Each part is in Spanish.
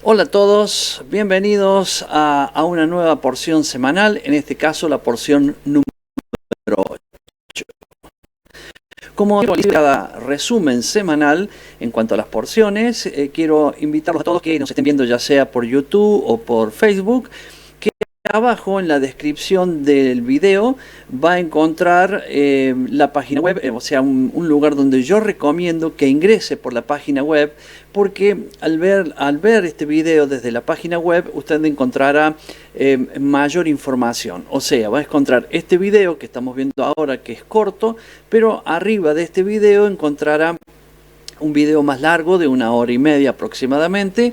Hola a todos, bienvenidos a una nueva porción semanal, en este caso la porción número 8. Como cada resumen semanal en cuanto a las porciones, quiero invitarlos a todos que nos estén viendo ya sea por YouTube o por Facebook, que abajo en la descripción del video va a encontrar la página web, o sea, un lugar donde yo recomiendo que ingrese por la página web, porque al ver este video desde la página web usted encontrará mayor información. O sea, va a encontrar este video que estamos viendo ahora, que es corto, pero arriba de este video encontrará un video más largo de 1 hora y media aproximadamente.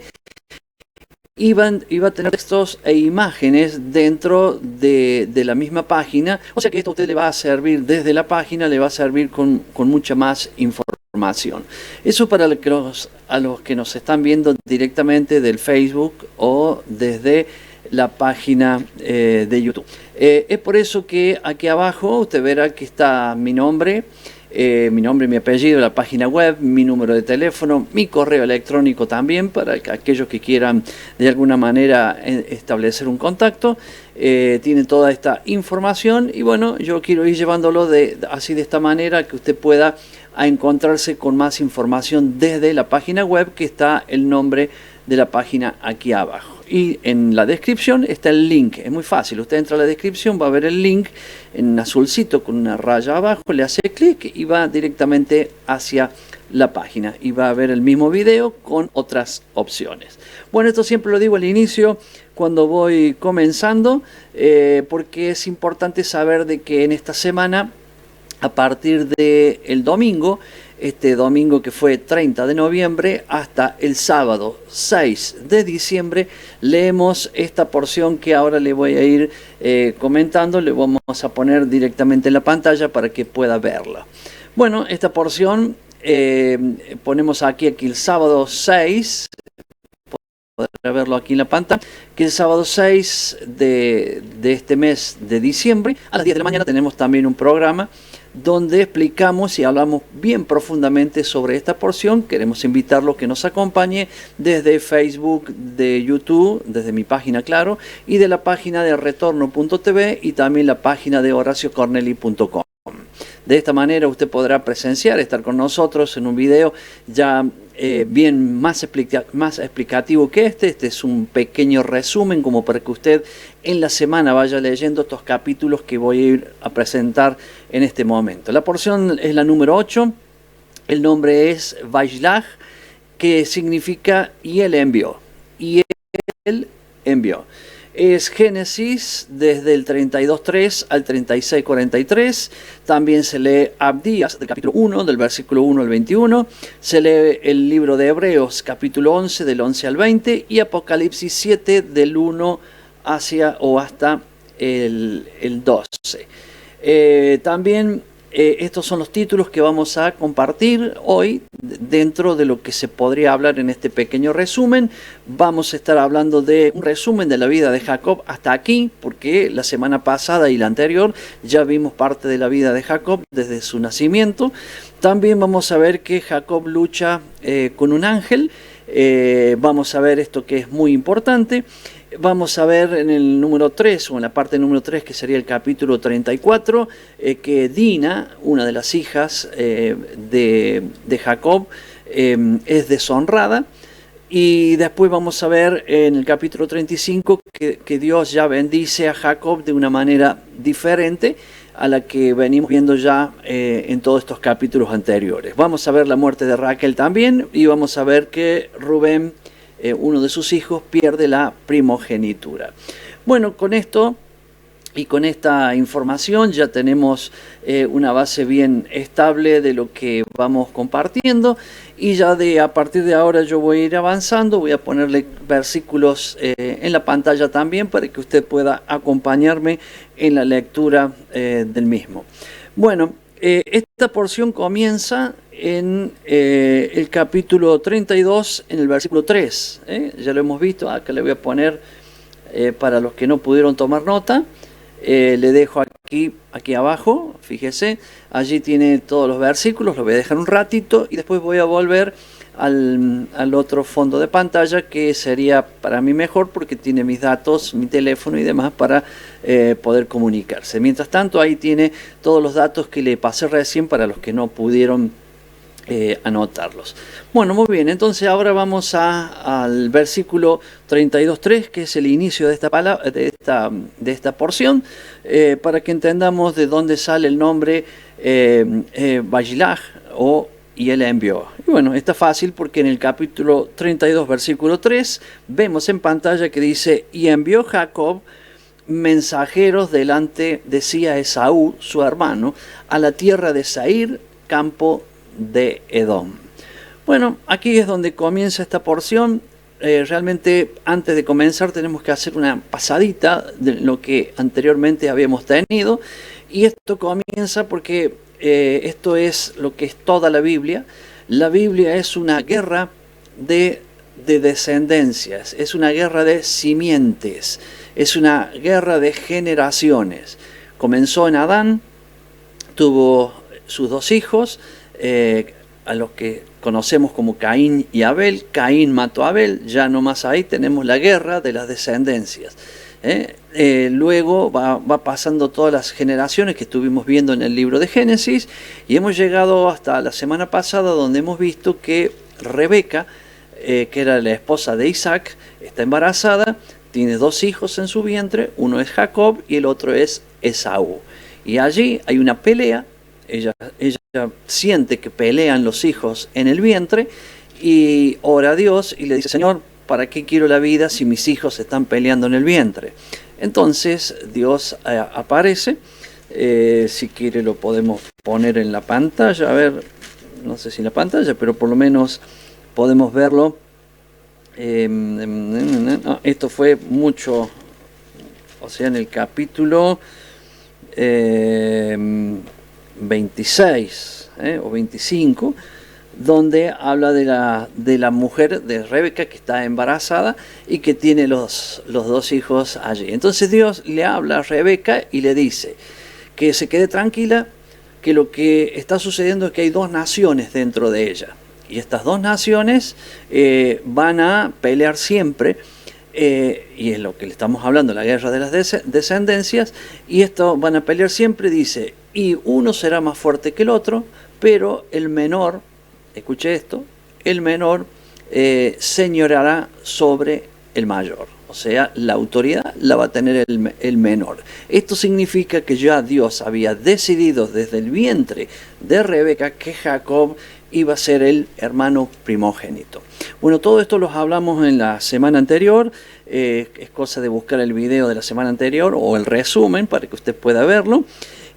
Y va a tener textos e imágenes dentro de la misma página. O sea que esto a usted le va a servir desde la página, le va a servir con mucha más información. Eso para a los que nos están viendo directamente del Facebook o desde la página de YouTube. Es por eso que aquí abajo usted verá que está mi nombre y mi apellido, la página web, mi número de teléfono, mi correo electrónico también, para aquellos que quieran de alguna manera establecer un contacto. Tiene toda esta información y bueno, yo quiero ir llevándolo así de esta manera que usted pueda encontrarse con más información desde la página web, que está el nombre de la página aquí abajo. Y en la descripción está el link, es muy fácil, usted entra a la descripción, va a ver el link en azulcito con una raya abajo, le hace clic y va directamente hacia la página y va a ver el mismo video con otras opciones. Bueno, esto siempre lo digo al inicio cuando voy comenzando, porque es importante saber de que en esta semana, a partir del domingo, este domingo que fue 30 de noviembre hasta el sábado 6 de diciembre, leemos esta porción que ahora le voy a ir comentando. Le vamos a poner directamente en la pantalla para que pueda verla. Bueno, esta porción ponemos aquí el sábado 6, podrá verlo aquí en la pantalla, que el sábado 6 de este mes de diciembre a las 10 de la mañana tenemos también un programa donde explicamos y hablamos bien profundamente sobre esta porción. Queremos invitarlo que nos acompañe desde Facebook, de YouTube, desde mi página, claro, y de la página de retorno.tv y también la página de horaciocorneli.com. De esta manera usted podrá presenciar, estar con nosotros en un video ya bien más explicativo que este. Este es un pequeño resumen como para que usted en la semana vaya leyendo estos capítulos que voy a ir a presentar en este momento. La porción es la número 8, el nombre es Vaishlach, que significa y él envió. Y él envió. Es Génesis desde el 32.3 al 36.43. También se lee Abdías del capítulo 1, del versículo 1 al 21. Se lee el libro de Hebreos, capítulo 11, del 11 al 20. Y Apocalipsis 7, del 1 hasta el 12. También estos son los títulos que vamos a compartir hoy dentro de lo que se podría hablar en este pequeño resumen. Vamos a estar hablando de un resumen de la vida de Jacob hasta aquí, porque la semana pasada y la anterior ya vimos parte de la vida de Jacob desde su nacimiento. También vamos a ver que Jacob lucha con un ángel. Vamos a ver esto que es muy importante. Vamos a ver en el número 3, o en la parte número 3, que sería el capítulo 34, que Dina, una de las hijas de Jacob, es deshonrada. Y después vamos a ver en el capítulo 35 que Dios ya bendice a Jacob de una manera diferente a la que venimos viendo ya en todos estos capítulos anteriores. Vamos a ver la muerte de Raquel también, y vamos a ver que Rubén, uno de sus hijos, pierde la primogenitura. Bueno, con esto y con esta información ya tenemos una base bien estable de lo que vamos compartiendo, y ya a partir de ahora yo voy a ir avanzando. Voy a ponerle versículos en la pantalla también para que usted pueda acompañarme en la lectura del mismo. Bueno, esta porción comienza en el capítulo 32, en el versículo 3. Ya lo hemos visto, acá le voy a poner para los que no pudieron tomar nota. Le dejo aquí abajo, fíjese, allí tiene todos los versículos. Lo voy a dejar un ratito y después voy a volver al otro fondo de pantalla, que sería para mí mejor porque tiene mis datos, mi teléfono y demás para poder comunicarse. Mientras tanto, ahí tiene todos los datos que le pasé recién para los que no pudieron anotarlos. Bueno, muy bien, entonces ahora vamos al versículo 32.3, que es el inicio de esta palabra, de esta porción, para que entendamos de dónde sale el nombre Vayilaj, y él envió. Y bueno, está fácil porque en el capítulo 32, versículo 3, vemos en pantalla que dice: y envió Jacob mensajeros delante de sí a Esaú, su hermano, a la tierra de Seir, campo de Edom. Bueno, aquí es donde comienza esta porción. Realmente antes de comenzar tenemos que hacer una pasadita de lo que anteriormente habíamos tenido, y esto comienza porque esto es lo que es toda la Biblia. La Biblia es una guerra de descendencias, es una guerra de simientes, es una guerra de generaciones. Comenzó en Adán, tuvo sus dos hijos, a los que conocemos como Caín y Abel. Caín mató a Abel, ya no más ahí tenemos la guerra de las descendencias. Luego va pasando todas las generaciones que estuvimos viendo en el libro de Génesis, y hemos llegado hasta la semana pasada, donde hemos visto que Rebeca, que era la esposa de Isaac, está embarazada, tiene dos hijos en su vientre, uno es Jacob y el otro es Esaú. Y allí hay una pelea. Ella siente que pelean los hijos en el vientre y ora a Dios y le dice: Señor, ¿para qué quiero la vida si mis hijos están peleando en el vientre? Entonces Dios aparece. Si quiere lo podemos poner en la pantalla. A ver, no sé si en la pantalla, pero por lo menos podemos verlo. Esto fue mucho, o sea, en el capítulo 26 o 25, donde habla de la mujer de Rebeca, que está embarazada y que tiene los dos hijos allí. Entonces Dios le habla a Rebeca y le dice que se quede tranquila, que lo que está sucediendo es que hay dos naciones dentro de ella, y estas dos naciones van a pelear siempre. Y es lo que le estamos hablando, la guerra de las descendencias, y esto van a pelear siempre, dice, y uno será más fuerte que el otro, pero el menor, escuche esto, el menor señoreará sobre el mayor, o sea, la autoridad la va a tener el menor. Esto significa que ya Dios había decidido desde el vientre de Rebeca que Jacob iba a ser el hermano primogénito. Bueno, todo esto los hablamos en la semana anterior. Es cosa de buscar el video de la semana anterior o el resumen para que usted pueda verlo.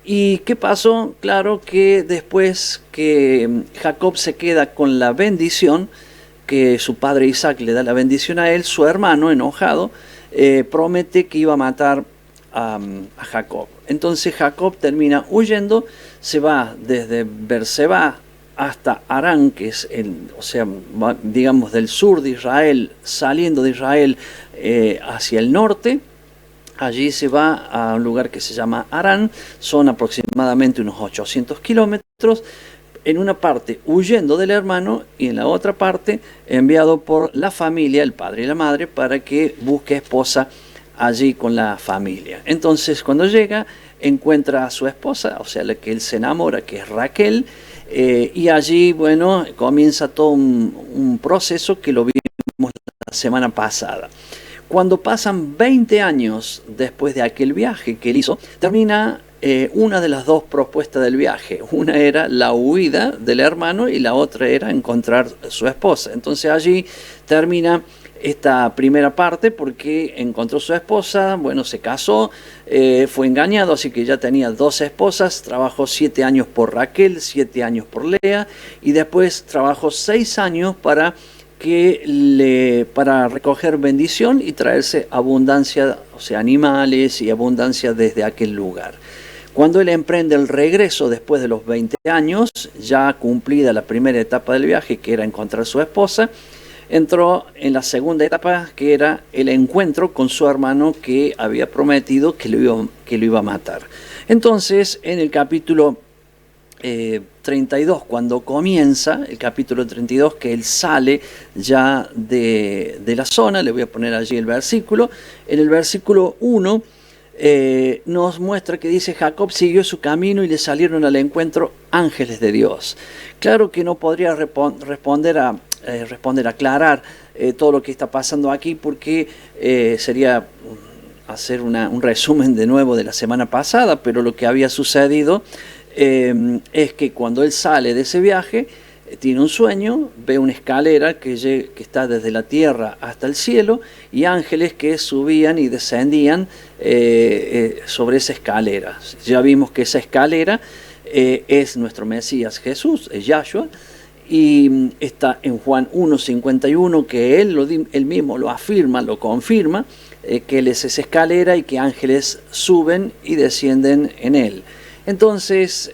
¿Y qué pasó? Claro que después que Jacob se queda con la bendición, que su padre Isaac le da la bendición a él, su hermano, enojado, promete que iba a matar a Jacob. Entonces Jacob termina huyendo, se va desde Berseba hasta Harán, que es o sea, digamos del sur de Israel, saliendo de Israel hacia el norte. Allí se va a un lugar que se llama Harán, son aproximadamente unos 800 kilómetros, en una parte huyendo del hermano y en la otra parte enviado por la familia, el padre y la madre, para que busque esposa allí con la familia. Entonces cuando llega encuentra a su esposa, o sea, la que él se enamora, que es Raquel, y allí, bueno, comienza todo un proceso que lo vimos la semana pasada. Cuando pasan 20 años después de aquel viaje que él hizo, termina una de las dos propuestas del viaje. Una era la huida del hermano y la otra era encontrar a su esposa. Entonces allí termina esta primera parte porque encontró su esposa, bueno, se casó, fue engañado, así que ya tenía dos esposas, trabajó 7 años por Raquel, 7 años por Lea, y después trabajó 6 años para recoger bendición y traerse abundancia, o sea, animales y abundancia desde aquel lugar. Cuando él emprende el regreso después de los 20 años, ya cumplida la primera etapa del viaje, que era encontrar a su esposa, entró en la segunda etapa, que era el encuentro con su hermano que había prometido que lo iba a matar. Entonces, en el capítulo 32, cuando comienza el capítulo 32, que él sale ya de la zona. Le voy a poner allí el versículo. En el versículo 1 nos muestra que dice: Jacob siguió su camino y le salieron al encuentro ángeles de Dios. Claro que no podría aclarar todo lo que está pasando aquí, porque sería hacer un resumen de nuevo de la semana pasada, pero lo que había sucedido es que cuando él sale de ese viaje, tiene un sueño, ve una escalera que está desde la tierra hasta el cielo, y ángeles que subían y descendían sobre esa escalera. Ya vimos que esa escalera es nuestro Mesías Jesús, es Yahshua, y está en Juan 1:51, que él mismo lo afirma, lo confirma, que él es esa escalera y que ángeles suben y descienden en él. Entonces,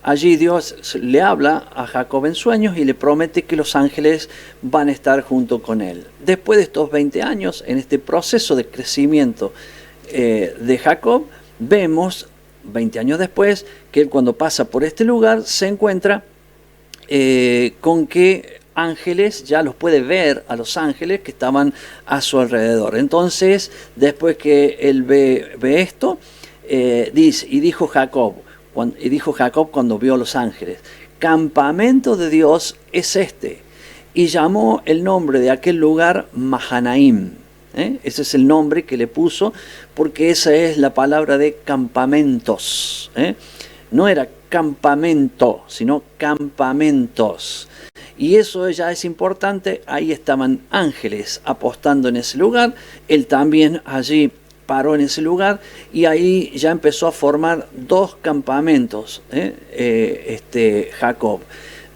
allí Dios le habla a Jacob en sueños y le promete que los ángeles van a estar junto con él. Después de estos 20 años, en este proceso de crecimiento de Jacob, vemos, 20 años después, que él, cuando pasa por este lugar, se encuentra con que ángeles, ya los puede ver a los ángeles que estaban a su alrededor. Entonces, después que él ve esto, dice: y dijo Jacob cuando vio a los ángeles: campamento de Dios es este. Y llamó el nombre de aquel lugar Mahanaim. Ese es el nombre que le puso, porque esa es la palabra de campamentos. No era campamento, sino campamentos. Y eso ya es importante. Ahí estaban ángeles apostando en ese lugar. Él también allí paró en ese lugar, y ahí ya empezó a formar dos campamentos, Jacob,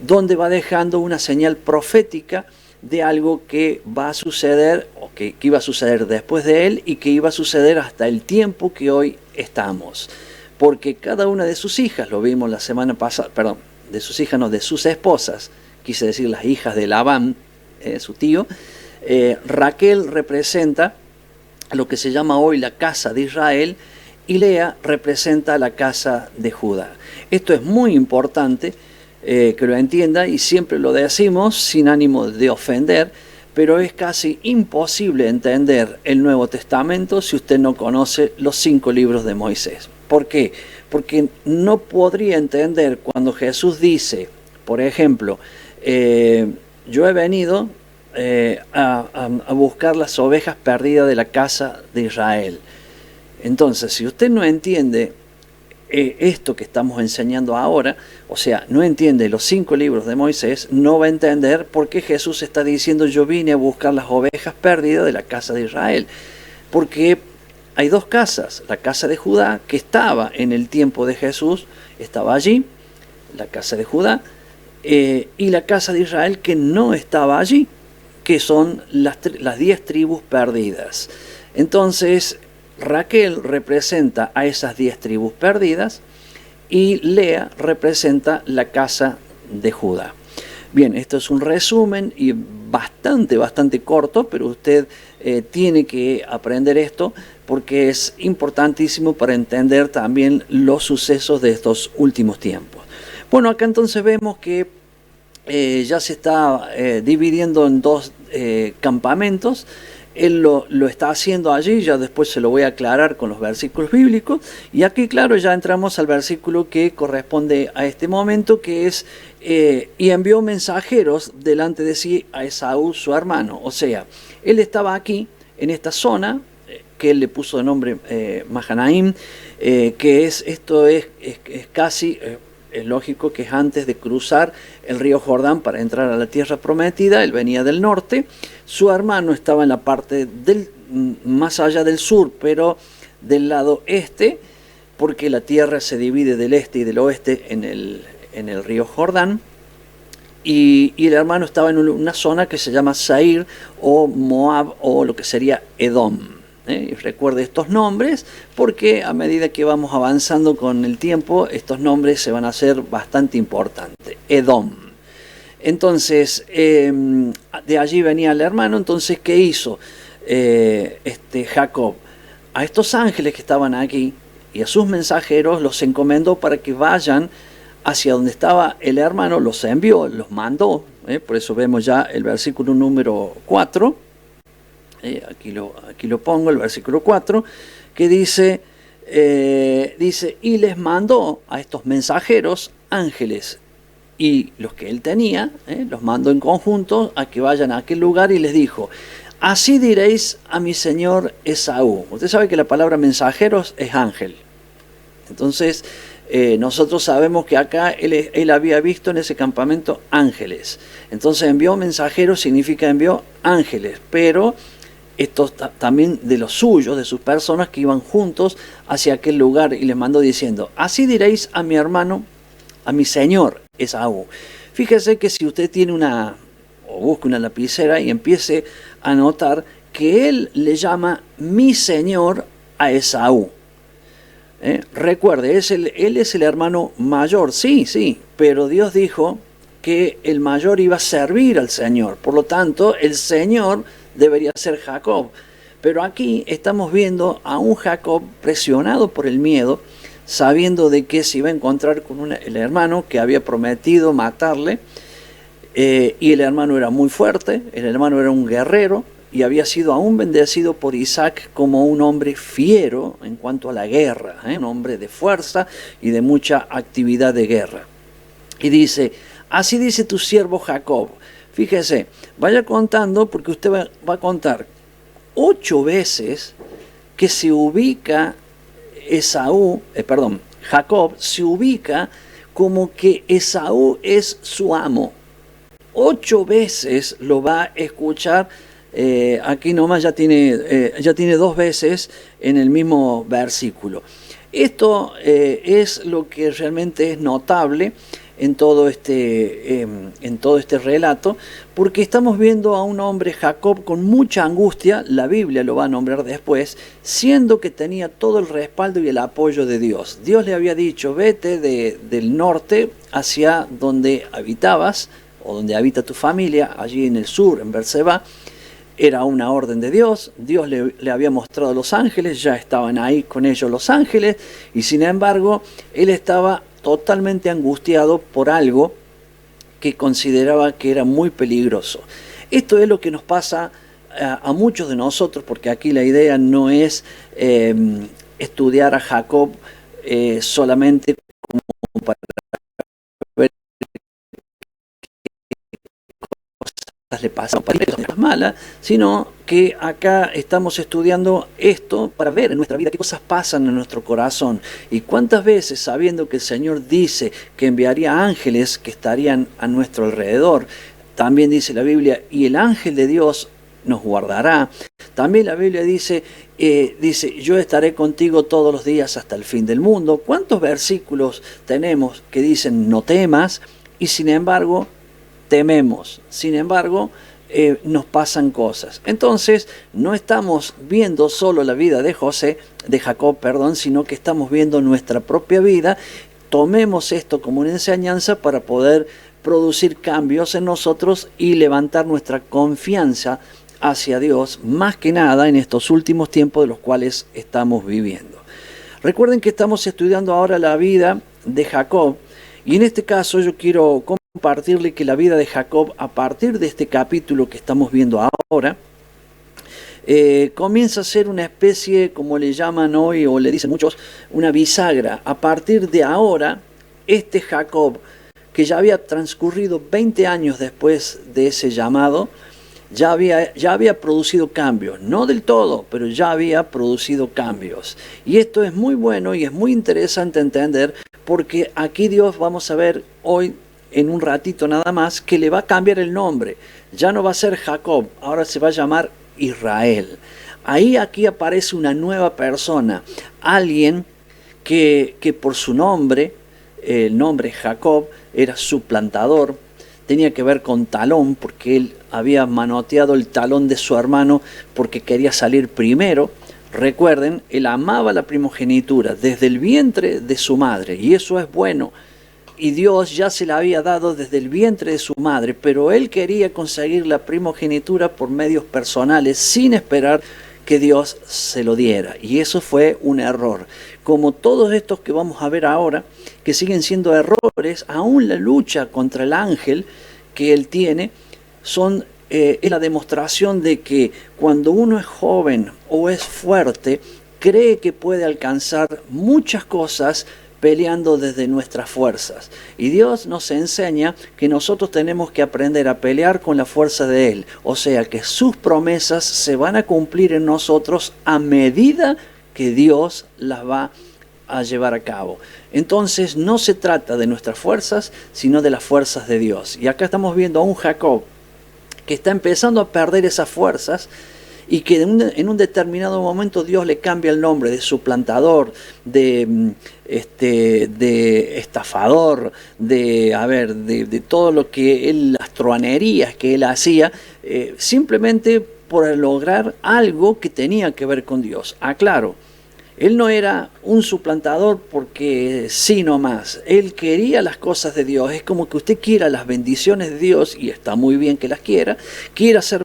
donde va dejando una señal profética de algo que va a suceder, o que iba a suceder después de él, y que iba a suceder hasta el tiempo que hoy estamos. Porque cada una de sus hijas, lo vimos la semana pasada, perdón, de sus hijas, no, de sus esposas, quise decir las hijas de Labán, su tío, Raquel representa lo que se llama hoy la casa de Israel, y Lea representa la casa de Judá. Esto es muy importante que lo entienda, y siempre lo decimos sin ánimo de ofender, pero es casi imposible entender el Nuevo Testamento si usted no conoce los 5 libros de Moisés. ¿Por qué? Porque no podría entender cuando Jesús dice, por ejemplo, yo he venido a buscar las ovejas perdidas de la casa de Israel. Entonces, si usted no entiende esto que estamos enseñando ahora, o sea, no entiende los 5 libros de Moisés, no va a entender por qué Jesús está diciendo: yo vine a buscar las ovejas perdidas de la casa de Israel. Porque hay 2 casas: la casa de Judá, que estaba en el tiempo de Jesús, estaba allí, la casa de Judá, y la casa de Israel, que no estaba allí, que son las 10 tribus perdidas. Entonces, Raquel representa a esas 10 tribus perdidas, y Lea representa la casa de Judá. Bien, esto es un resumen y bastante corto, pero usted tiene que aprender esto porque es importantísimo para entender también los sucesos de estos últimos tiempos. Bueno, acá entonces vemos que ya se está dividiendo en 2 campamentos. Él lo está haciendo allí, ya después se lo voy a aclarar con los versículos bíblicos. Y aquí, claro, ya entramos al versículo que corresponde a este momento, que es: y envió mensajeros delante de sí a Esaú su hermano. O sea, él estaba aquí, en esta zona, que él le puso de nombre Mahanaim, que esto es casi... es lógico que es antes de cruzar el río Jordán para entrar a la tierra prometida. Él venía del norte, su hermano estaba en la parte más allá del sur, pero del lado este, porque la tierra se divide del este y del oeste en el río Jordán, y el hermano estaba en una zona que se llama Seir o Moab, o lo que sería Edom. Y recuerde estos nombres, porque a medida que vamos avanzando con el tiempo, estos nombres se van a hacer bastante importantes. Edom. Entonces, de allí venía el hermano. Entonces, ¿qué hizo Jacob? A estos ángeles que estaban aquí y a sus mensajeros los encomendó para que vayan hacia donde estaba el hermano, los envió, los mandó. Por eso vemos ya el versículo número 4. Aquí lo pongo, el versículo 4, que dice, y les mandó a estos mensajeros ángeles, y los que él tenía, los mandó en conjunto a que vayan a aquel lugar y les dijo: así diréis a mi señor Esaú. Usted sabe que la palabra mensajeros es ángel. Entonces, nosotros sabemos que acá él había visto en ese campamento ángeles. Entonces envió mensajeros, significa envió ángeles, pero estos también de los suyos, de sus personas que iban juntos hacia aquel lugar, y les mandó diciendo: así diréis a mi hermano, a mi señor Esaú. Fíjese que si usted tiene o busque una lapicera y empiece a notar que él le llama mi señor a Esaú. Recuerde, él es el hermano mayor, sí, pero Dios dijo que el mayor iba a servir al Señor. Por lo tanto, el Señor debería ser Jacob. Pero aquí estamos viendo a un Jacob presionado por el miedo, sabiendo de que se iba a encontrar con el hermano que había prometido matarle, y el hermano era muy fuerte, el hermano era un guerrero, y había sido aún bendecido por Isaac como un hombre fiero en cuanto a la guerra, un hombre de fuerza y de mucha actividad de guerra. Y dice: así dice tu siervo Jacob. Fíjese, vaya contando, porque usted va a contar 8 veces que se ubica Jacob se ubica como que Esaú es su amo. 8 veces lo va a escuchar. Aquí nomás ya tiene 2 veces en el mismo versículo. Esto es lo que realmente es notable en todo este relato, porque estamos viendo a un hombre, Jacob, con mucha angustia. La Biblia lo va a nombrar después, siendo que tenía todo el respaldo y el apoyo de Dios. Dios le había dicho: vete del norte hacia donde habitabas, o donde habita tu familia, allí en el sur, en Berseba. Era una orden de Dios. Dios le había mostrado los ángeles, ya estaban ahí con ellos los ángeles, y sin embargo, él estaba totalmente angustiado por algo que consideraba que era muy peligroso. Esto es lo que nos pasa a muchos de nosotros, porque aquí la idea no es estudiar a Jacob solamente como para ver le pasan cosas malas, sino que acá estamos estudiando esto para ver en nuestra vida qué cosas pasan en nuestro corazón, y cuántas veces, sabiendo que el Señor dice que enviaría ángeles que estarían a nuestro alrededor, también dice la Biblia: y el ángel de Dios nos guardará. También la Biblia dice, yo estaré contigo todos los días hasta el fin del mundo. ¿Cuántos versículos tenemos que dicen no temas? Y sin embargo tememos, sin embargo nos pasan cosas. Entonces no estamos viendo solo la vida de Jacob, sino que estamos viendo nuestra propia vida. Tomemos esto como una enseñanza para poder producir cambios en nosotros y levantar nuestra confianza hacia Dios, más que nada en estos últimos tiempos de los cuales estamos viviendo. Recuerden que estamos estudiando ahora la vida de Jacob, y en este caso yo quiero compartirle que la vida de Jacob, a partir de este capítulo que estamos viendo ahora, comienza a ser una especie, como le llaman hoy, o le dicen muchos, una bisagra. A partir de ahora, este Jacob, que ya había transcurrido 20 años después de ese llamado, ya había producido cambios, no del todo, pero ya había producido cambios. Y esto es muy bueno y es muy interesante entender, porque aquí Dios, vamos a ver hoy, en un ratito nada más, que le va a cambiar el nombre. Ya no va a ser Jacob, ahora se va a llamar Israel. Aquí aparece una nueva persona, alguien que por su nombre, el nombre Jacob, era suplantador, tenía que ver con talón, porque él había manoteado el talón de su hermano porque quería salir primero. Recuerden, él amaba la primogenitura desde el vientre de su madre, y eso es bueno. Y Dios ya se la había dado desde el vientre de su madre, pero él quería conseguir la primogenitura por medios personales, sin esperar que Dios se lo diera. Y eso fue un error. Como todos estos que vamos a ver ahora, que siguen siendo errores, aún la lucha contra el ángel que él tiene, es la demostración de que cuando uno es joven o es fuerte, cree que puede alcanzar muchas cosas peleando desde nuestras fuerzas. Y Dios nos enseña que nosotros tenemos que aprender a pelear con la fuerza de Él. O sea que sus promesas se van a cumplir en nosotros a medida que Dios las va a llevar a cabo. Entonces no se trata de nuestras fuerzas, sino de las fuerzas de Dios. Y acá estamos viendo a un Jacob que está empezando a perder esas fuerzas, y que en un determinado momento Dios le cambia el nombre de suplantador, de estafador, de todo lo que él, las truhanerías que él hacía, simplemente por lograr algo que tenía que ver con Dios. Aclaro, él no era un suplantador porque sí nomás, él quería las cosas de Dios. Es como que usted quiera las bendiciones de Dios, y está muy bien que las quiera ser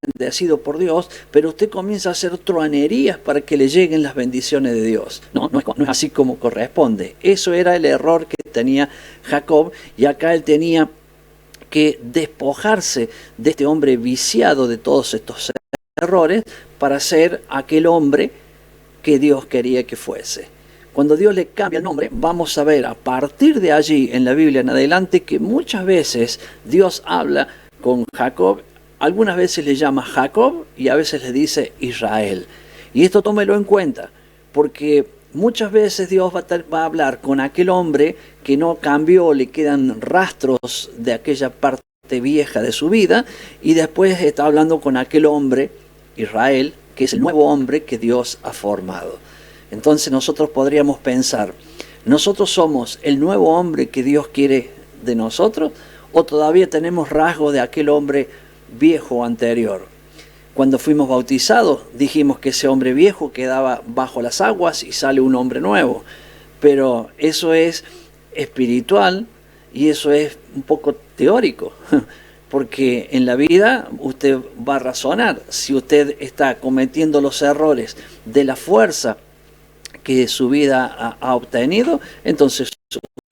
bendecido por Dios, pero usted comienza a hacer truhanerías para que le lleguen las bendiciones de Dios. No es así como corresponde. Eso era el error que tenía Jacob, y acá él tenía que despojarse de este hombre viciado de todos estos errores para ser aquel hombre que Dios quería que fuese. Cuando Dios le cambia el nombre, vamos a ver a partir de allí en la Biblia en adelante que muchas veces Dios habla con Jacob. Algunas veces le llama Jacob y a veces le dice Israel. Y esto tómelo en cuenta, porque muchas veces Dios va a hablar con aquel hombre que no cambió, le quedan rastros de aquella parte vieja de su vida, y después está hablando con aquel hombre, Israel, que es el nuevo hombre que Dios ha formado. Entonces nosotros podríamos pensar, ¿nosotros somos el nuevo hombre que Dios quiere de nosotros, o todavía tenemos rasgos de aquel hombre viejo anterior? Cuando fuimos bautizados dijimos que ese hombre viejo quedaba bajo las aguas y sale un hombre nuevo, pero eso es espiritual y eso es un poco teórico, porque en la vida usted va a razonar. Si usted está cometiendo los errores de la fuerza que su vida ha obtenido, entonces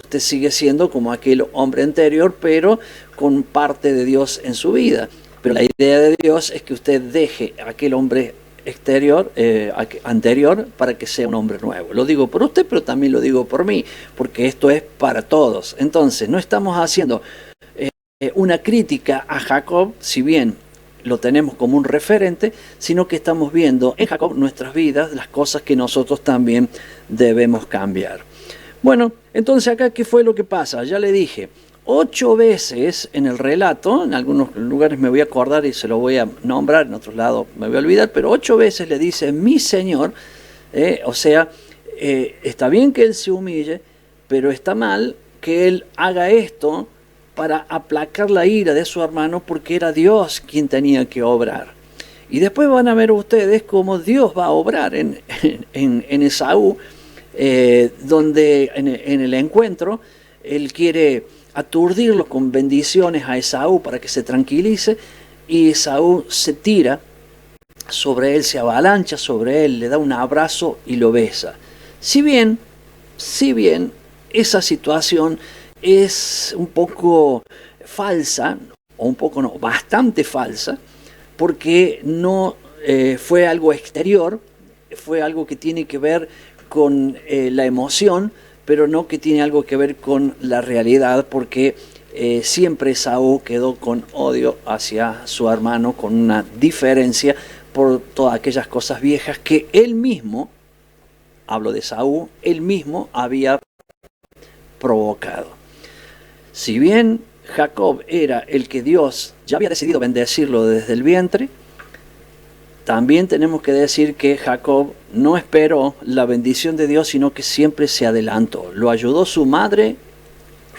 usted sigue siendo como aquel hombre anterior, pero con parte de Dios en su vida. Pero la idea de Dios es que usted deje a aquel hombre anterior para que sea un hombre nuevo. Lo digo por usted, pero también lo digo por mí, porque esto es para todos. Entonces, no estamos haciendo una crítica a Jacob, si bien lo tenemos como un referente, sino que estamos viendo en Jacob nuestras vidas, las cosas que nosotros también debemos cambiar. Bueno, entonces acá, ¿qué fue lo que pasa? Ya le dije, 8 veces en el relato, en algunos lugares me voy a acordar y se lo voy a nombrar, en otros lados me voy a olvidar, pero 8 veces le dice mi Señor, está bien que él se humille, pero está mal que él haga esto para aplacar la ira de su hermano, porque era Dios quien tenía que obrar. Y después van a ver ustedes cómo Dios va a obrar en Esaú, donde en el encuentro él quiere aturdirlo con bendiciones a Esaú para que se tranquilice, y Esaú se tira sobre él, se avalancha sobre él, le da un abrazo y lo besa. Si bien esa situación es un poco falsa, o un poco no, bastante falsa, porque no fue algo exterior, fue algo que tiene que ver con la emoción, pero no que tiene algo que ver con la realidad, porque siempre Esaú quedó con odio hacia su hermano, con una diferencia por todas aquellas cosas viejas que él mismo, hablo de Esaú, él mismo había provocado. Si bien Jacob era el que Dios ya había decidido bendecirlo desde el vientre, también tenemos que decir que Jacob no esperó la bendición de Dios, sino que siempre se adelantó. Lo ayudó su madre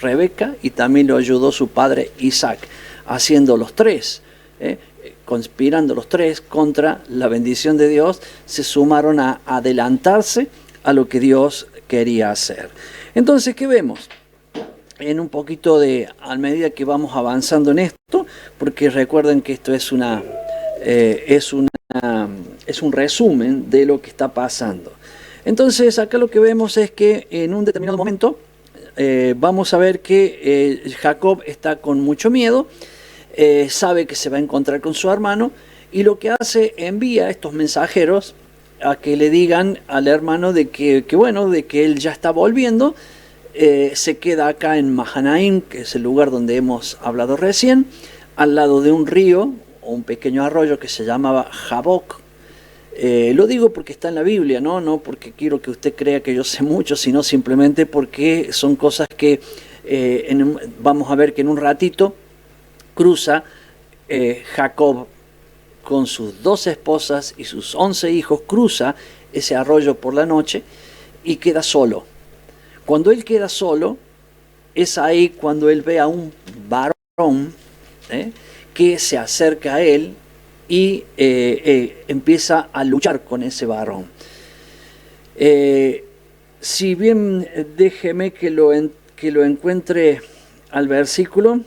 Rebeca y también lo ayudó su padre Isaac, haciendo los tres, conspirando los tres contra la bendición de Dios, se sumaron a adelantarse a lo que Dios quería hacer. Entonces, ¿qué vemos? En un poquito a medida que vamos avanzando en esto, porque recuerden que esto es una es un resumen de lo que está pasando. Entonces acá lo que vemos es que en un determinado momento vamos a ver que Jacob está con mucho miedo, sabe que se va a encontrar con su hermano y lo que hace, envía a estos mensajeros a que le digan al hermano de que bueno, de que él ya está volviendo. Se queda acá en Mahanaim, que es el lugar donde hemos hablado recién, al lado de un río o un pequeño arroyo que se llamaba Jaboc. Lo digo porque está en la Biblia, no porque quiero que usted crea que yo sé mucho, sino simplemente porque son cosas que vamos a ver que en un ratito cruza Jacob con sus 12 esposas y sus 11 hijos, cruza ese arroyo por la noche y queda solo. Cuando él queda solo, es ahí cuando él ve a un varón que se acerca a él y empieza a luchar con ese varón. Si bien déjeme que lo encuentre al versículo,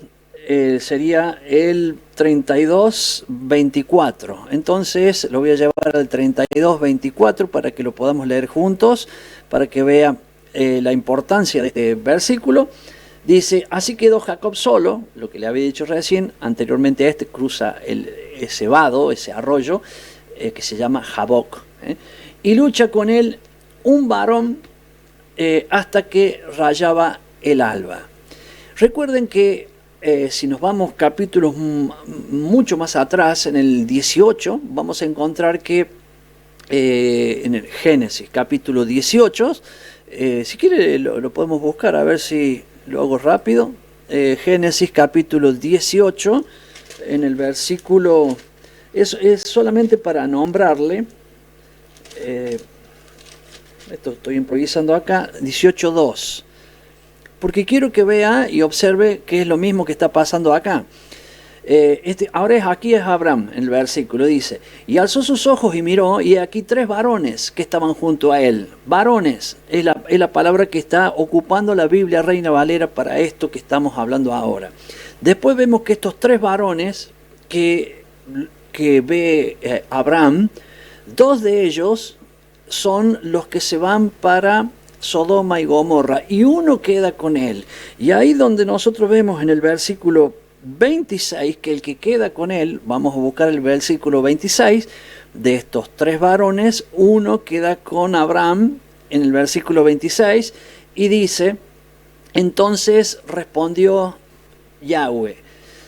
sería el 32:24. Entonces lo voy a llevar al 32:24 para que lo podamos leer juntos, para que vea la importancia de este versículo. Dice: así quedó Jacob solo, lo que le había dicho recién, anteriormente a este cruza ese vado, ese arroyo, que se llama Jaboc, y lucha con él un varón hasta que rayaba el alba. Recuerden que si nos vamos capítulos mucho más atrás, en el 18, vamos a encontrar que en el Génesis capítulo 18, si quiere lo podemos buscar, a ver si lo hago rápido. Génesis capítulo 18, en el versículo, es solamente para nombrarle, esto estoy improvisando acá, 18:2, porque quiero que vea y observe que es lo mismo que está pasando acá. Aquí es Abraham, en el versículo dice: y alzó sus ojos y miró, y aquí 3 varones que estaban junto a él. Varones es la palabra que está ocupando la Biblia Reina Valera para esto que estamos hablando ahora. Después vemos que estos 3 varones que ve Abraham, 2 de ellos son los que se van para Sodoma y Gomorra, y uno queda con él. Y ahí donde nosotros vemos en el versículo 26 que el que queda con él, vamos a buscar el versículo 26, de estos 3 varones, uno queda con Abraham en el versículo 26 y dice: entonces respondió Yahweh: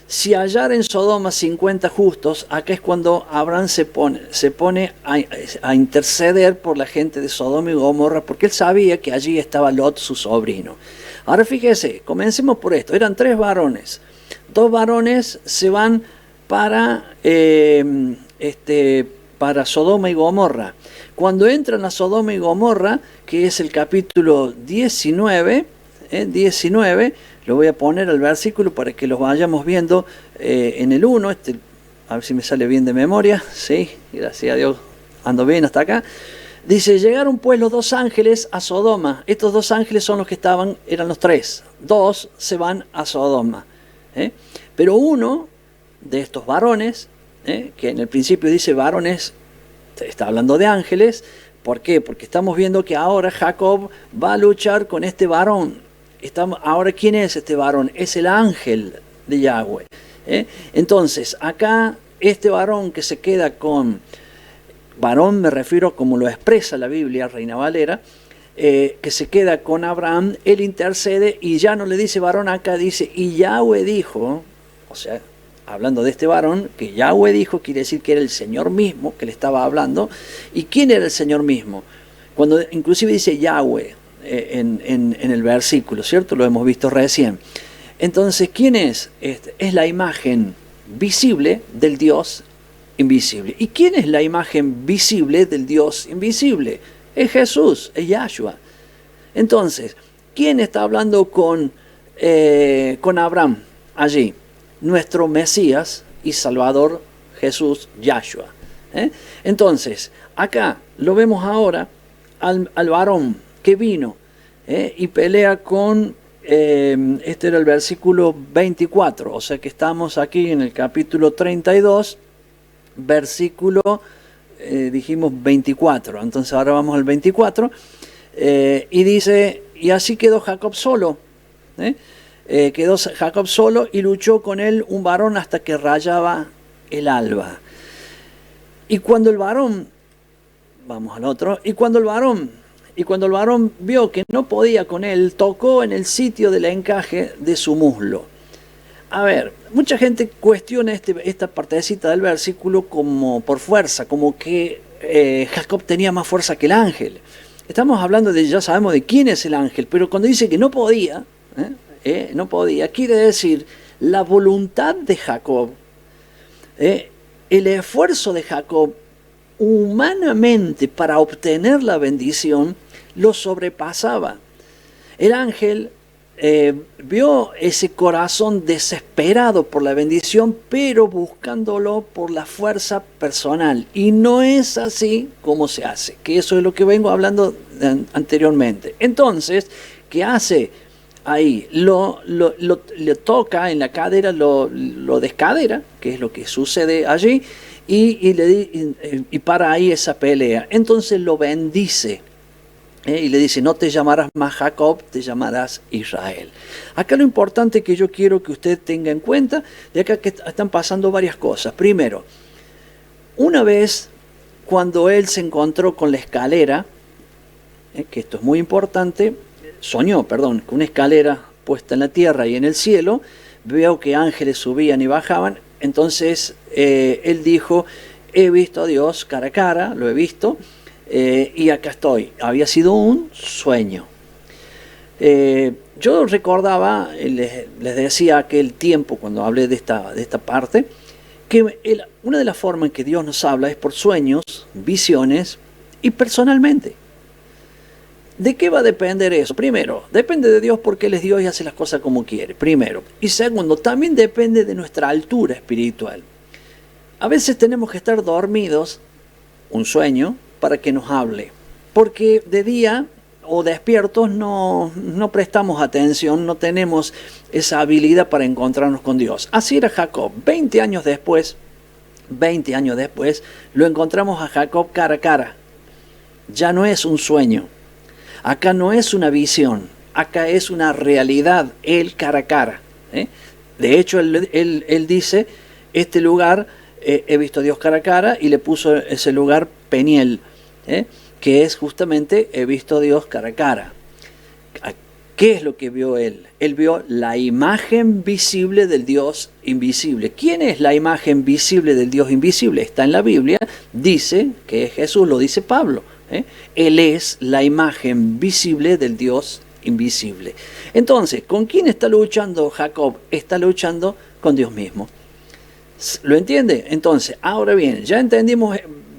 si hallar en Sodoma 50 justos, acá es cuando Abraham se pone a interceder por la gente de Sodoma y Gomorra, porque él sabía que allí estaba Lot, su sobrino. Ahora fíjese, comencemos por esto. Eran 3 varones. 2 varones se van para Sodoma y Gomorra. Cuando entran a Sodoma y Gomorra, que es el capítulo 19, lo voy a poner al versículo para que los vayamos viendo en el 1, a ver si me sale bien de memoria, sí, gracias a Dios ando bien hasta acá. Dice: llegaron pues los 2 ángeles a Sodoma. Estos 2 ángeles son los que eran los 3. 2 se van a Sodoma. Pero uno de estos varones, que en el principio dice varones, está hablando de ángeles. ¿Por qué? Porque estamos viendo que ahora Jacob va a luchar con este varón. Ahora, ¿quién es este varón? Es el ángel de Yahweh. Entonces, acá este varón que se queda con, varón me refiero como lo expresa la Biblia Reina Valera, que se queda con Abraham, él intercede y ya no le dice varón acá, dice: y Yahweh dijo, o sea, hablando de este varón, que Yahweh dijo, quiere decir que era el Señor mismo que le estaba hablando. ¿Y quién era el Señor mismo? Cuando inclusive dice Yahweh en el versículo, ¿cierto? Lo hemos visto recién. Entonces, ¿quién es? Es la imagen visible del Dios invisible. ¿Y quién es la imagen visible del Dios invisible? Es Jesús, es Yahshua. Entonces, ¿quién está hablando con Abraham allí? Nuestro Mesías y Salvador Jesús, Yahshua. Entonces, acá lo vemos ahora al varón que vino y pelea con, este era el versículo 24, o sea que estamos aquí en el capítulo 32, versículo dijimos 24, entonces ahora vamos al 24, y dice, y así quedó Jacob solo, quedó Jacob solo y luchó con él un varón hasta que rayaba el alba. Y cuando el varón, vamos al otro, y cuando el varón vio que no podía con él, tocó en el sitio del encaje de su muslo. A ver, mucha gente cuestiona esta partecita del versículo como por fuerza, como que Jacob tenía más fuerza que el ángel. Estamos hablando ya sabemos de quién es el ángel, pero cuando dice que no podía, no podía, quiere decir la voluntad de Jacob, el esfuerzo de Jacob humanamente para obtener la bendición lo sobrepasaba. El ángel vio ese corazón desesperado por la bendición, pero buscándolo por la fuerza personal. Y no es así como se hace, que eso es lo que vengo hablando anteriormente. Entonces, ¿qué hace? Ahí le toca en la cadera, lo descadera, que es lo que sucede allí, y para ahí esa pelea. Entonces lo bendice. Y le dice, no te llamarás más Jacob, te llamarás Israel. Acá lo importante que yo quiero que usted tenga en cuenta, de acá que están pasando varias cosas. Primero, una vez cuando él se encontró con la escalera, que esto es muy importante, soñó, con una escalera puesta en la tierra y en el cielo, veo que ángeles subían y bajaban, entonces él dijo, he visto a Dios cara a cara, lo he visto, y acá estoy. Había sido un sueño. Yo recordaba, les decía aquel tiempo cuando hablé de esta parte, que una de las formas en que Dios nos habla es por sueños, visiones y personalmente. ¿De qué va a depender eso? Primero, depende de Dios porque Él es Dios y hace las cosas como quiere, primero. Y segundo, también depende de nuestra altura espiritual. A veces tenemos que estar dormidos, un sueño, para que nos hable. Porque de día o despiertos no prestamos atención, no tenemos esa habilidad para encontrarnos con Dios. Así era Jacob. 20 años después, lo encontramos a Jacob cara a cara. Ya no es un sueño. Acá no es una visión. Acá es una realidad, él cara a cara. De hecho, él dice, este lugar, he visto a Dios cara a cara, y le puso ese lugar Peniel. Que es justamente he visto a Dios cara a cara. ¿Qué es lo que vio él? Él vio la imagen visible del Dios invisible. ¿Quién es la imagen visible del Dios invisible? Está en la Biblia, dice que es Jesús, lo dice Pablo. Él es la imagen visible del Dios invisible. Entonces, ¿con quién está luchando Jacob? Está luchando con Dios mismo. ¿Lo entiende? Entonces, ahora bien, ya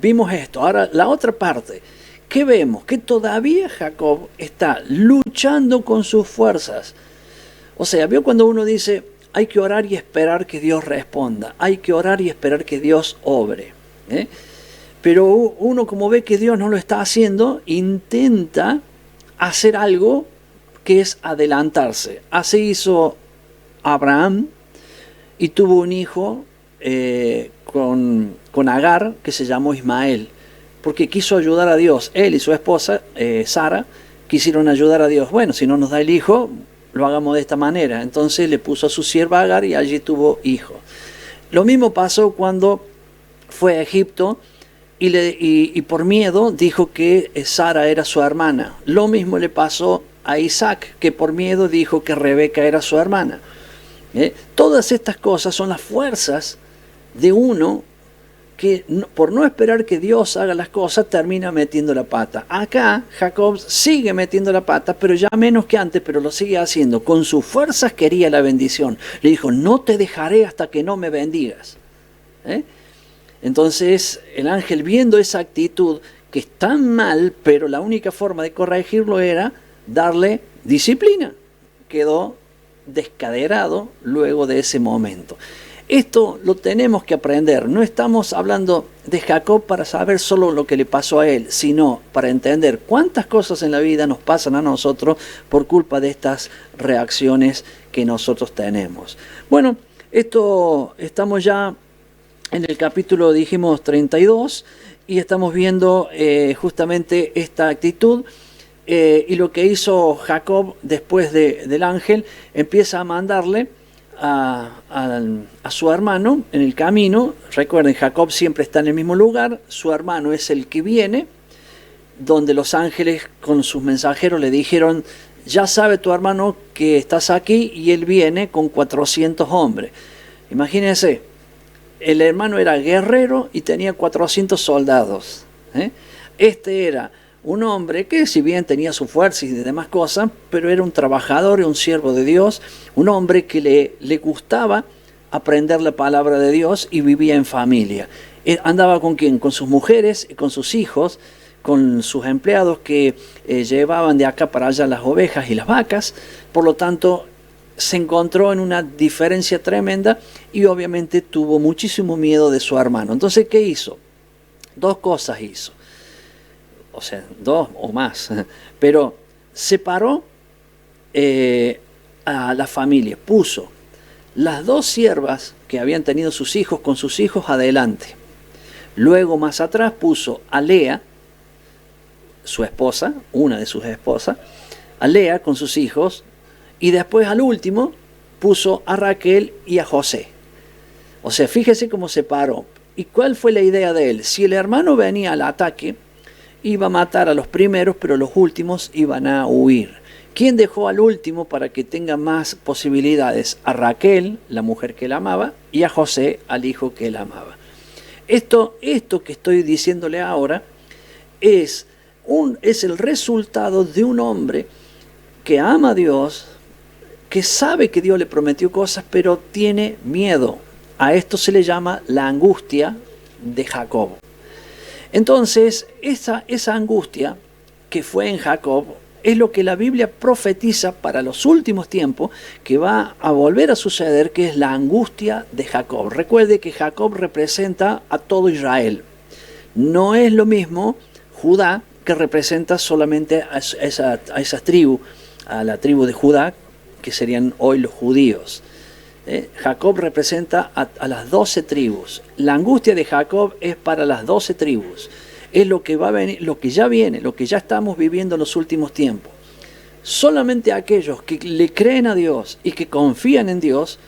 vimos esto. Ahora, la otra parte, ¿qué vemos? Que todavía Jacob está luchando con sus fuerzas. O sea, ¿vio cuando uno dice, hay que orar y esperar que Dios responda? Hay que orar y esperar que Dios obre. Pero uno, como ve que Dios no lo está haciendo, intenta hacer algo que es adelantarse. Así hizo Abraham y tuvo un hijo con Agar, que se llamó Ismael, porque quiso ayudar a Dios. Él y su esposa, Sara, quisieron ayudar a Dios. Bueno, si no nos da el hijo, lo hagamos de esta manera. Entonces le puso a su sierva Agar y allí tuvo hijo. Lo mismo pasó cuando fue a Egipto y por miedo dijo que Sara era su hermana. Lo mismo le pasó a Isaac, que por miedo dijo que Rebeca era su hermana. Todas estas cosas son las fuerzas de uno que por no esperar que Dios haga las cosas termina metiendo la pata. Acá Jacob sigue metiendo la pata, pero ya menos que antes, pero lo sigue haciendo. Con sus fuerzas quería la bendición. Le dijo, no te dejaré hasta que no me bendigas. Entonces el ángel, viendo esa actitud que está mal, pero la única forma de corregirlo era darle disciplina, quedó descaderado luego de ese momento. Esto lo tenemos que aprender. No estamos hablando de Jacob para saber solo lo que le pasó a él, sino para entender cuántas cosas en la vida nos pasan a nosotros por culpa de estas reacciones que nosotros tenemos. Bueno, esto estamos ya en el capítulo, dijimos, 32, y estamos viendo justamente esta actitud. Y lo que hizo Jacob después del ángel, empieza a mandarle a su hermano en el camino. Recuerden, Jacob siempre está en el mismo lugar, su hermano es el que viene, donde los ángeles con sus mensajeros le dijeron: ya sabe tu hermano que estás aquí, y él viene con 400 hombres. Imagínense, el hermano era guerrero y tenía 400 soldados. Este era un hombre que, si bien tenía su fuerza y demás cosas, pero era un trabajador y un siervo de Dios, un hombre que le gustaba aprender la palabra de Dios y vivía en familia. ¿Andaba con quién? Con sus mujeres, con sus hijos, con sus empleados que llevaban de acá para allá las ovejas y las vacas. Por lo tanto, se encontró en una diferencia tremenda y obviamente tuvo muchísimo miedo de su hermano. Entonces, ¿qué hizo? Dos cosas hizo. O sea, dos o más. Pero separó a la familia. Puso las dos siervas que habían tenido sus hijos con sus hijos adelante. Luego, más atrás, puso a Lea, su esposa, una de sus esposas, a Lea con sus hijos, y después al último puso a Raquel y a José. O sea, fíjese cómo separó. ¿Y cuál fue la idea de él? Si el hermano venía al ataque, iba a matar a los primeros, pero los últimos iban a huir. ¿Quién dejó al último para que tenga más posibilidades? A Raquel, la mujer que él amaba, y a José, al hijo que él amaba. Esto que estoy diciéndole ahora es el resultado de un hombre que ama a Dios, que sabe que Dios le prometió cosas, pero tiene miedo. A esto se le llama la angustia de Jacob. Entonces, esa angustia que fue en Jacob es lo que la Biblia profetiza para los últimos tiempos, que va a volver a suceder, que es la angustia de Jacob. Recuerde que Jacob representa a todo Israel. No es lo mismo Judá, que representa solamente a esa tribu, a la tribu de Judá, que serían hoy los judíos. Jacob representa a las 12 tribus. La angustia de Jacob es para las 12 tribus. Es lo que va a venir, lo que ya viene, lo que ya estamos viviendo en los últimos tiempos. Solamente aquellos que le creen a Dios y que confían en Dios,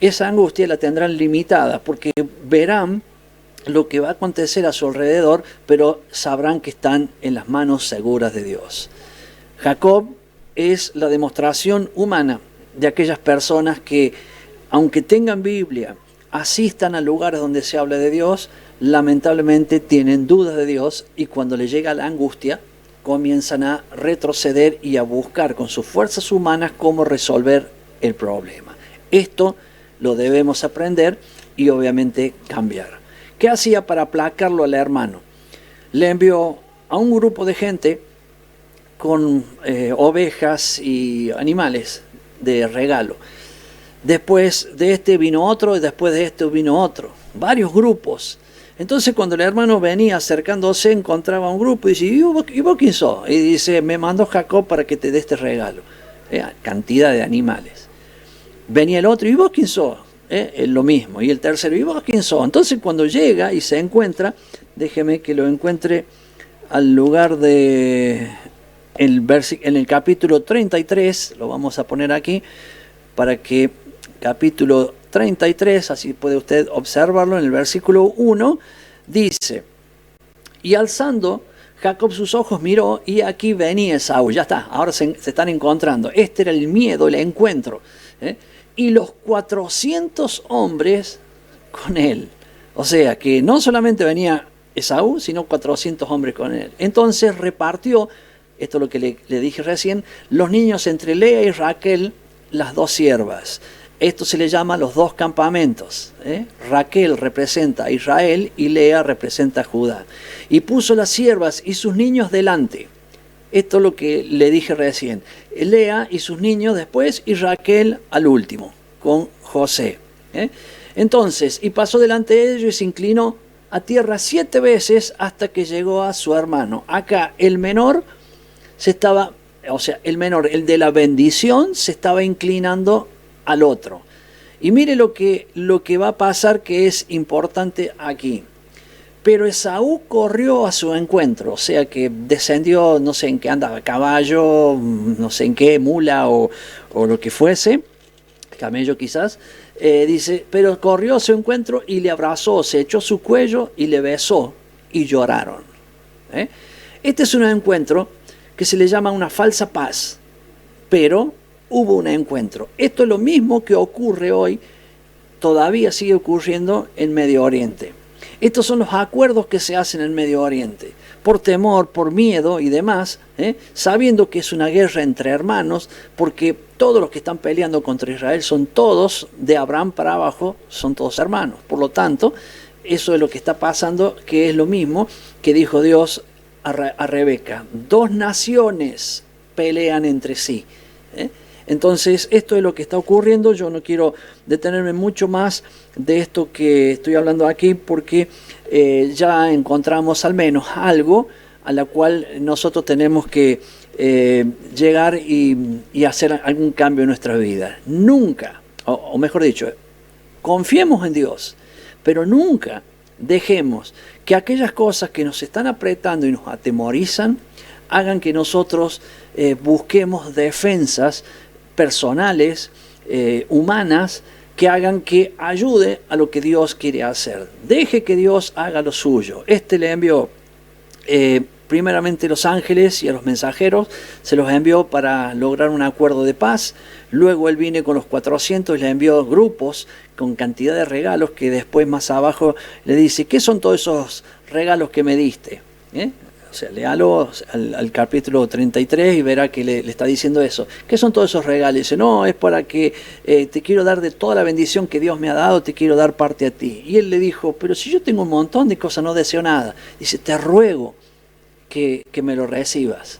esa angustia la tendrán limitada, porque verán lo que va a acontecer a su alrededor, pero sabrán que están en las manos seguras de Dios. Jacob es la demostración humana de aquellas personas que, aunque tengan Biblia, asistan a lugares donde se habla de Dios, lamentablemente tienen dudas de Dios, y cuando les llega la angustia, comienzan a retroceder y a buscar con sus fuerzas humanas cómo resolver el problema. Esto lo debemos aprender y obviamente cambiar. ¿Qué hacía para aplacarlo al hermano? Le envió a un grupo de gente con ovejas y animales de regalo. Después de este vino otro, y después de este vino otro. Varios grupos. Entonces, cuando el hermano venía acercándose, encontraba un grupo y dice: ¿y vos quién sos? Y dice: me mandó Jacob para que te dé este regalo. Cantidad de animales. Venía el otro: ¿y vos quién sos? Lo mismo. Y el tercero: ¿y vos quién sos? Entonces, cuando llega y se encuentra, déjeme que lo encuentre al lugar de en el capítulo 33, lo vamos a poner aquí, para que capítulo 33, así puede usted observarlo, en el versículo 1, dice: y alzando Jacob sus ojos miró, y aquí venía Esaú. Ya está, ahora se están encontrando. Este era el miedo, el encuentro. Y los 400 hombres con él. O sea, que no solamente venía Esaú, sino 400 hombres con él. Entonces repartió, esto es lo que le dije recién, los niños entre Lea y Raquel, las dos siervas. Esto se le llama los dos campamentos. Raquel representa a Israel y Lea representa a Judá. Y puso las siervas y sus niños delante. Esto es lo que le dije recién. Lea y sus niños después, y Raquel al último, con José. Entonces, y pasó delante de ellos y se inclinó a tierra 7 veces hasta que llegó a su hermano. Acá el menor el menor, el de la bendición, se estaba inclinando al otro. Y mire lo que va a pasar, que es importante aquí. Pero Esaú corrió a su encuentro, o sea que descendió, no sé en qué andaba, caballo, no sé en qué, mula o lo que fuese, camello quizás, dice, pero corrió a su encuentro y le abrazó, se echó su cuello y le besó y lloraron. Este es un encuentro que se le llama una falsa paz, pero hubo un encuentro. Esto es lo mismo que ocurre hoy, todavía sigue ocurriendo en Medio Oriente. Estos son los acuerdos que se hacen en Medio Oriente, por temor, por miedo y demás, sabiendo que es una guerra entre hermanos, porque todos los que están peleando contra Israel son todos, de Abraham para abajo, son todos hermanos. Por lo tanto, eso es lo que está pasando, que es lo mismo que dijo Dios a Rebeca. Dos naciones pelean entre sí. Entonces, esto es lo que está ocurriendo. Yo no quiero detenerme mucho más de esto que estoy hablando aquí, porque ya encontramos al menos algo a la cual nosotros tenemos que llegar y hacer algún cambio en nuestra vida. Nunca, o mejor dicho, confiemos en Dios, pero nunca dejemos que aquellas cosas que nos están apretando y nos atemorizan hagan que nosotros busquemos defensas personales, humanas, que hagan que ayude a lo que Dios quiere hacer. Deje que Dios haga lo suyo. Le envió primeramente los ángeles y a los mensajeros, se los envió para lograr un acuerdo de paz. Luego él vino con los 400 y le envió grupos con cantidad de regalos, que después más abajo le dice, ¿qué son todos esos regalos que me diste? O sea, léalo al capítulo 33 y verá que le está diciendo eso. ¿Qué son todos esos regalos? Dice, no, es para que te quiero dar de toda la bendición que Dios me ha dado, te quiero dar parte a ti. Y él le dijo, pero si yo tengo un montón de cosas, no deseo nada. Dice, te ruego que me lo recibas.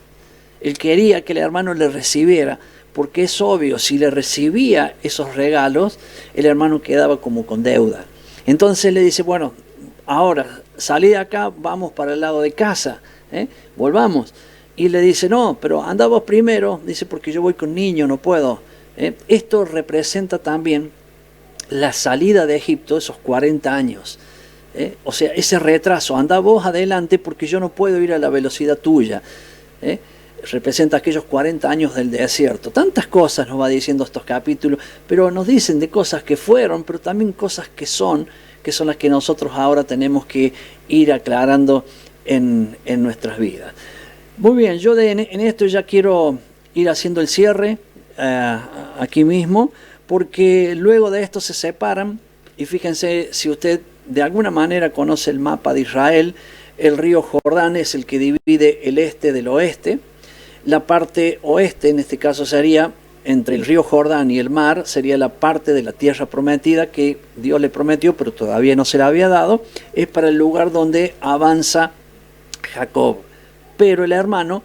Él quería que el hermano le recibiera, porque es obvio, si le recibía esos regalos, el hermano quedaba como con deuda. Entonces le dice, bueno, ahora salí de acá, vamos para el lado de casa. Volvamos. Y le dice, no, pero anda vos primero. Dice, porque yo voy con niño, no puedo. Esto representa también la salida de Egipto, esos 40 años. O sea, ese retraso, anda vos adelante porque yo no puedo ir a la velocidad tuya. Representa aquellos 40 años del desierto. Tantas cosas nos va diciendo estos capítulos, pero nos dicen de cosas que fueron, pero también cosas que son las que nosotros ahora tenemos que ir aclarando en nuestras vidas. Muy bien, yo en esto ya quiero ir haciendo el cierre aquí mismo, porque luego de esto se separan, y fíjense, si usted de alguna manera conoce el mapa de Israel, el río Jordán es el que divide el este del oeste. La parte oeste, en este caso sería entre el río Jordán y el mar, sería la parte de la tierra prometida que Dios le prometió, pero todavía no se la había dado. Es para el lugar donde avanza Jacob. Pero el hermano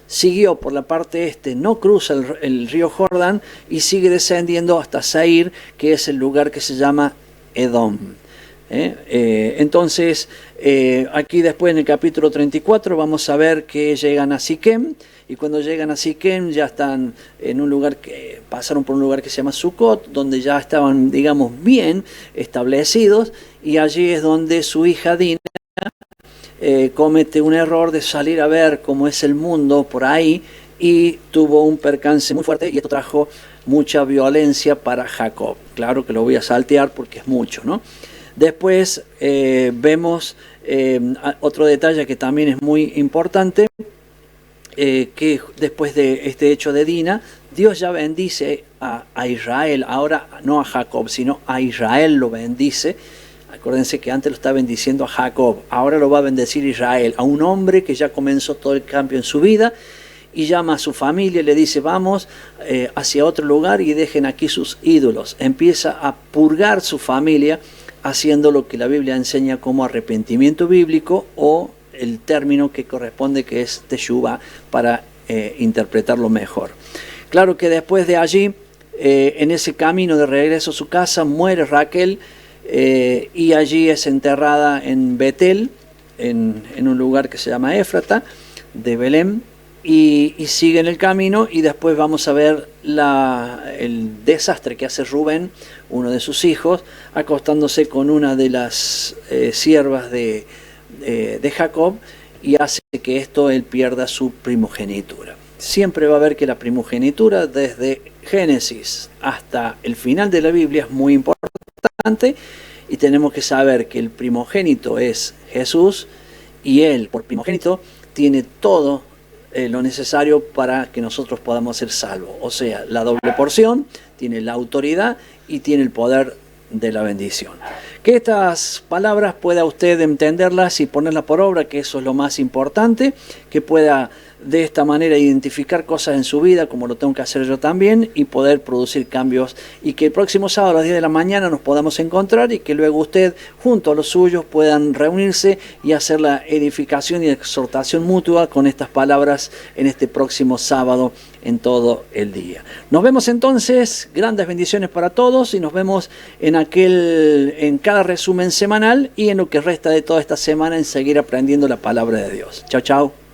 siguió por la parte este, no cruza el río Jordán y sigue descendiendo hasta Seir, que es el lugar que se llama Edom. Entonces, aquí después en el capítulo 34 vamos a ver que llegan a Siquem, y cuando llegan a Siquem ya están en un lugar pasaron por un lugar que se llama Sucot, donde ya estaban, digamos, bien establecidos, y allí es donde su hija Dina comete un error de salir a ver cómo es el mundo por ahí, y tuvo un percance muy fuerte, y esto trajo mucha violencia para Jacob. Claro que lo voy a saltear porque es mucho, ¿no? Después vemos otro detalle que también es muy importante, que después de este hecho de Dina, Dios ya bendice a Israel, ahora no a Jacob, sino a Israel lo bendice. Acuérdense que antes lo estaba bendiciendo a Jacob, ahora lo va a bendecir Israel, a un hombre que ya comenzó todo el cambio en su vida, y llama a su familia y le dice, vamos hacia otro lugar y dejen aquí sus ídolos. Empieza a purgar su familia, haciendo lo que la Biblia enseña como arrepentimiento bíblico, o el término que corresponde, que es teshuvá, para interpretarlo mejor. Claro que después de allí, en ese camino de regreso a su casa, muere Raquel, y allí es enterrada en Betel, en un lugar que se llama Éfrata, de Belén, y sigue en el camino, y después vamos a ver el desastre que hace Rubén, uno de sus hijos, acostándose con una de las siervas de de Jacob y hace que esto él pierda su primogenitura. Siempre va a ver que la primogenitura desde Génesis hasta el final de la Biblia es muy importante y tenemos que saber que el primogénito es Jesús y él por primogénito tiene todo lo necesario para que nosotros podamos ser salvos. O sea, la doble porción, tiene la autoridad y tiene el poder de la bendición. Que estas palabras pueda usted entenderlas y ponerlas por obra, que eso es lo más importante, que pueda de esta manera identificar cosas en su vida, como lo tengo que hacer yo también, y poder producir cambios, y que el próximo sábado a las 10 de la mañana nos podamos encontrar y que luego usted, junto a los suyos, puedan reunirse y hacer la edificación y exhortación mutua con estas palabras en este próximo sábado en todo el día. Nos vemos entonces, grandes bendiciones para todos y nos vemos en cada resumen semanal y en lo que resta de toda esta semana en seguir aprendiendo la palabra de Dios. Chao, chao.